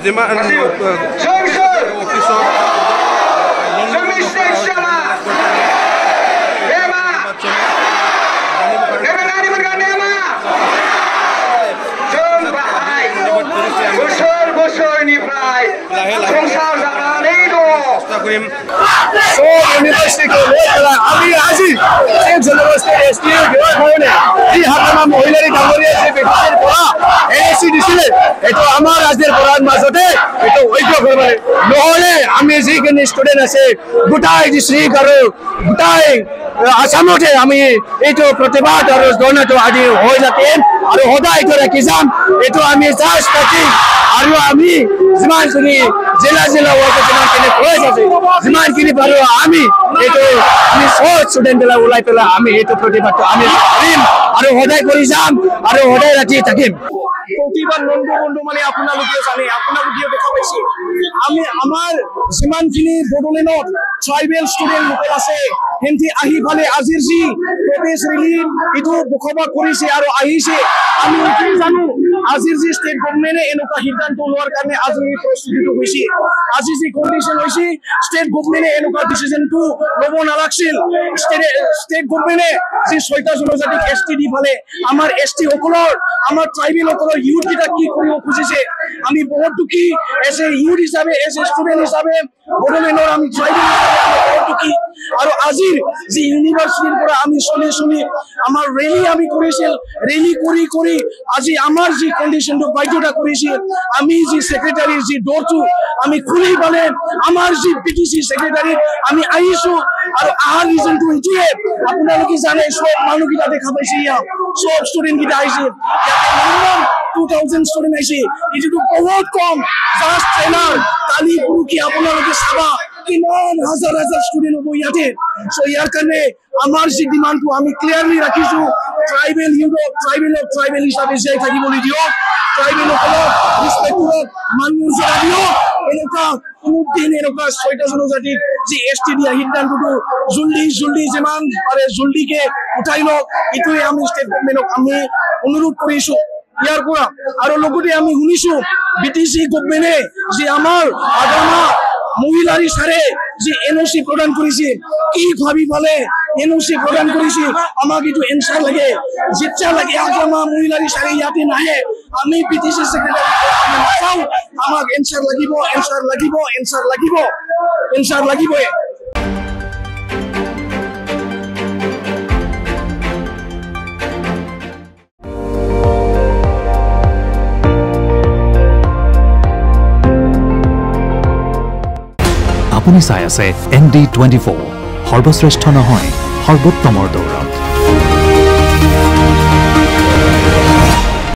যিমান অফিচৰ আমাৰ ৰাজ্যৰ পঢ়াৰ মাজতে এইটো ঐক্য কৰিব নহ'লে আমি যিখিনি ষ্টুডেণ্ট আছে গোটাই ডিষ্ট্ৰিক্ট আৰু গোটাই আসামতে আমি এইটো প্ৰতিবাদ আৰু ধৰ্ণাটো আজি হৈ থাকিম আৰু সদায় এইটো ৰাখি যাম এইটো আমি জাষ্ট থাকি আৰু আমি যিমানখিনি জিলা জিলা যিমানখিনি কলেজ আছে যিমানখিনি পাৰো আমি এইটো আমি সব ষ্টুডেণ্টবিলাক ওলাই পেলাই আমি এইটো প্ৰতিবাদটো আমি কৰিম আৰু সদায় কৰি যাম আৰু সদায় ৰাখি থাকিম প্ৰতিবাদ বন্ধু মানে আপোনালোকে জানে আপোনালোকে দেখা পাইছে আমি আমাৰ যিমানখিনি বড়োলেণ্ডত ট্ৰাইবেল ষ্টুডেণ্ট লোকেল আছে হেঁতি আহি ফালে আজিৰ যি প্ৰদেশ ৰিলিজ এইটো বসবাস কৰিছে আৰু আহিছে আমি এইটো জানো আজিৰ যি ষ্টেট গভৰ্ণমেণ্টে এনেকুৱা সিদ্ধান্ত লোৱাৰ কাৰণে আজি এই পৰিস্থিতিটো হৈছে আজি যি কণ্ডিশ্যন হৈছে ষ্টেট গভৰ্ণমেণ্টে এনেকুৱা ডিচিশ্যনটো ল'ব নালাগিছিল ষ্টেট গভৰ্ণমেণ্টে যি ৬টা জনজাতিক ST দি ফালে আমাৰ ST সকলৰ আমাৰ ট্ৰাইবেল সকলৰ ইউথ কেইটা কি কৰিব খুজিছে আমি বহুত দুখী এজ এ ইউথ হিচাপে এজ এ ষ্টুডেণ্ট হিচাপে বড়োলেণ্ডৰ আমি ট্ৰাইবেল হিচাপে বহুত দুখী আৰু আজিৰ যি ইউনিভাৰ্চিটিৰ পৰা আমি চলি আমাৰ ৰেলী আমি কৰিছিল ৰেলী কৰি আজি আমাৰ যি কণ্ডিশ্যনটো বাধ্যতা কৰিছিল আমি যি ছেক্ৰেটাৰীৰ যি ডৰটো আমি খুলি পালে আমাৰ যি PTC ছেক্ৰেটাৰী আমি আহিছো আৰু আহাৰ ৰিজনটো এইটোৱে আপোনালোকে জানে সব মানুহকেইটা দেখা পাইছে ইয়াত সব ষ্টুডেণ্টকেইটা আহিছে মিনিমাম 2000 ষ্টুডেণ্ট আহিছে এইটোতো বহুত কম জাষ্ট ট্ৰেইনাৰ কালি পৰহি আপোনালোকে চাবা কিমান হাজাৰ ষ্টুডেণ্ট হ'ব ইয়াতে চ' ইয়াৰ কাৰণে আমাৰ যি ডিমাণ্ডটো আমি ক্লিয়াৰলি ৰাখিছো ট্ৰাইবেল ইউথক ট্ৰাইবেল হিচাপে জীয়াই থাকিবলৈ দিয়ক ট্ৰাইবেলসকলক ৰেচপেক্ট কৰক মান-মৰ্যাদা দিয়ক এনেকুৱা কোনোদিন এনেকুৱা ৬টা জনজাতিক যি ST দিয়া সিদ্ধান্তটো জলদি যিমান পাৰে জলদিকে উঠাই লওক এইটোৱে আমি ষ্টেট গভৰ্ণমেণ্টক আমি অনুৰোধ কৰিছো ইয়াৰ পৰা আৰু লগতে আমি শুনিছো BTC গভৰ্ণমেণ্টে যি আমাৰ আগামা মহিলাৰ ইছাৰে যি NOC প্ৰদান কৰিছে কি ভাবি পালে NOC প্ৰদান কৰিছে আমাক এইটো এনচাৰ লাগে যেতিয়া লাগে আগামা মহিলাৰ ইছাৰে ইয়াতে নাহে আমি BTC ছেক্ৰেটাৰী নাচাওঁ আমাক এনচাৰ লাগিবই আপুনি চাই আছে ND24 সৰ্বশ্ৰেষ্ঠ নহয় সৰ্বোত্তমৰ দৌৰ